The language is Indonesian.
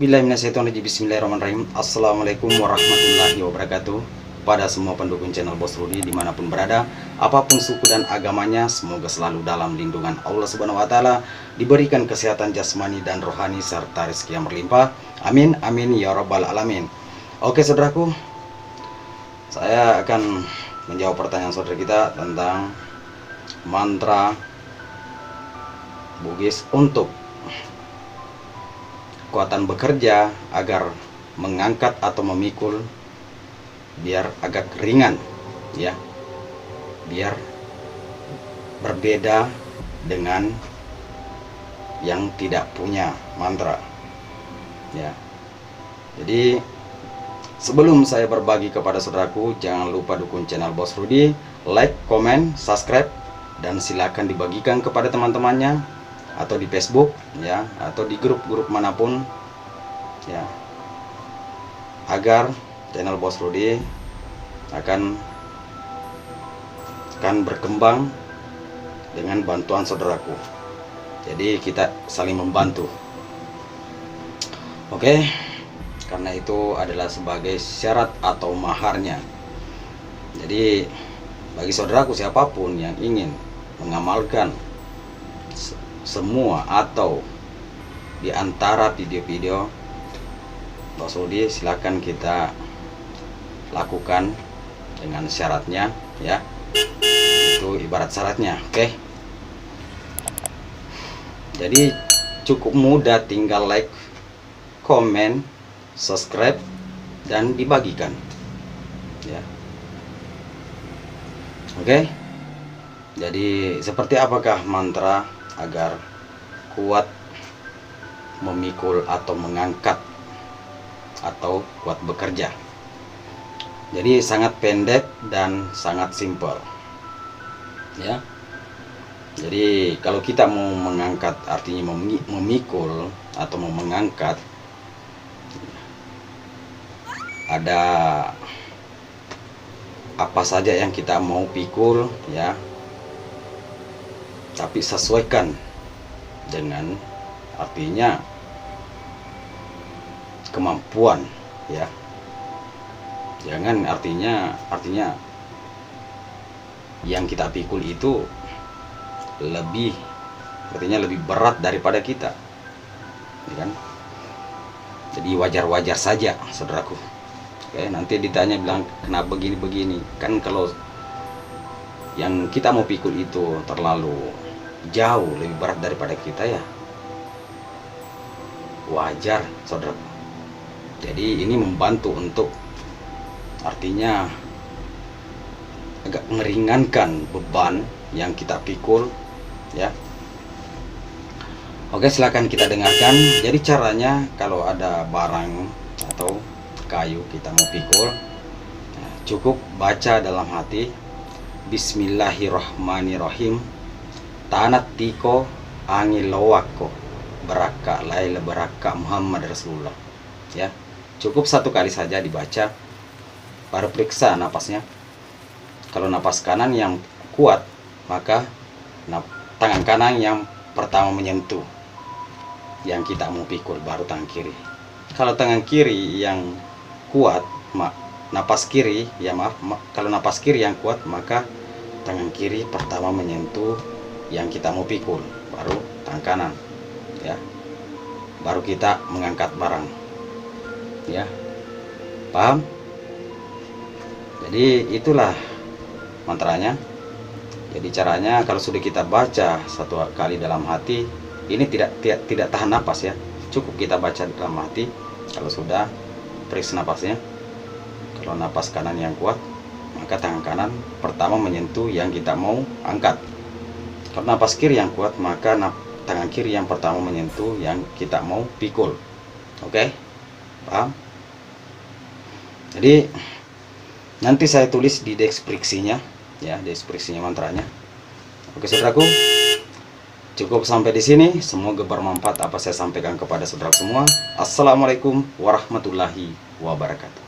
A'udzubillahiminasyaitonirrajim. Bismillahirrahmanirrahim. Assalamualaikum warahmatullahi wabarakatuh. Pada semua pendukung channel Bos Rudi dimanapun berada, apapun suku dan agamanya, semoga selalu dalam lindungan Allah Subhanahu wa Ta'ala, diberikan kesehatan jasmani dan rohani serta rezeki yang berlimpah. Amin amin ya rabbal alamin. Oke saudaraku, saya akan menjawab pertanyaan saudara kita tentang mantra Bugis untuk kekuatan bekerja agar mengangkat atau memikul biar agak ringan, ya, biar berbeda dengan yang tidak punya mantra, ya. Jadi sebelum saya berbagi kepada saudaraku, jangan lupa dukung channel Bos Rudi, like, komen, subscribe, dan silakan dibagikan kepada teman-temannya, atau di Facebook, ya, atau di grup-grup manapun, ya, agar channel Bos Rudi akan berkembang dengan bantuan saudaraku. Jadi kita saling membantu. Oke, karena itu adalah sebagai syarat atau maharnya. Jadi bagi saudaraku siapapun yang ingin mengamalkan semua atau di antara video-video Bos Rudi, silakan kita lakukan dengan syaratnya, ya. Itu ibarat syaratnya, oke. Jadi cukup mudah, tinggal like, komen, subscribe, dan dibagikan, ya. Oke. Jadi seperti apakah mantra agar kuat memikul atau mengangkat atau kuat bekerja? Jadi sangat pendek dan sangat simpel, ya. Jadi kalau kita mau mengangkat, artinya memikul atau mau mengangkat, ada apa saja yang kita mau pikul, ya, tapi sesuaikan dengan artinya kemampuan, ya. Jangan artinya yang kita pikul itu lebih berat daripada kita, ya kan? Jadi wajar-wajar saja saudaraku. Oke, nanti ditanya bilang kenapa begini-begini, kan kalau yang kita mau pikul itu terlalu jauh lebih berat daripada kita, ya wajar saudara. Jadi ini membantu untuk artinya agak meringankan beban yang kita pikul, ya. Oke, silakan kita dengarkan. Jadi caranya, kalau ada barang atau kayu kita mau pikul, cukup baca dalam hati Bismillahirrahmanirrahim. Tanat tiko angin lowako beraka laila beraka Muhammad Rasulullah, ya. Cukup satu kali saja dibaca, baru periksa napasnya. Kalau napas kanan yang kuat, maka tangan kanan yang pertama menyentuh yang kita mau pikul, baru tangan kiri. Kalau tangan kiri yang kuat, napas kiri, ya kalau napas kiri yang kuat, maka tangan kiri pertama menyentuh yang kita mau pikul, baru tangan kanan, ya, baru kita mengangkat barang, ya. Paham? Jadi itulah mantranya. Jadi caranya, kalau sudah kita baca satu kali dalam hati, ini tidak tahan napas, ya. Cukup kita baca dalam hati. Kalau sudah periksa napasnya, kalau napas kanan yang kuat, maka tangan kanan pertama menyentuh yang kita mau angkat. Kalau napas kiri yang kuat, maka tangan kiri yang pertama menyentuh yang kita mau pikul. Oke, paham? Jadi nanti saya tulis di deskripsinya, ya, deskripsinya mantranya. Oke saudaraku, cukup sampai di sini. Semoga bermanfaat apa saya sampaikan kepada saudara semua. Assalamualaikum warahmatullahi wabarakatuh.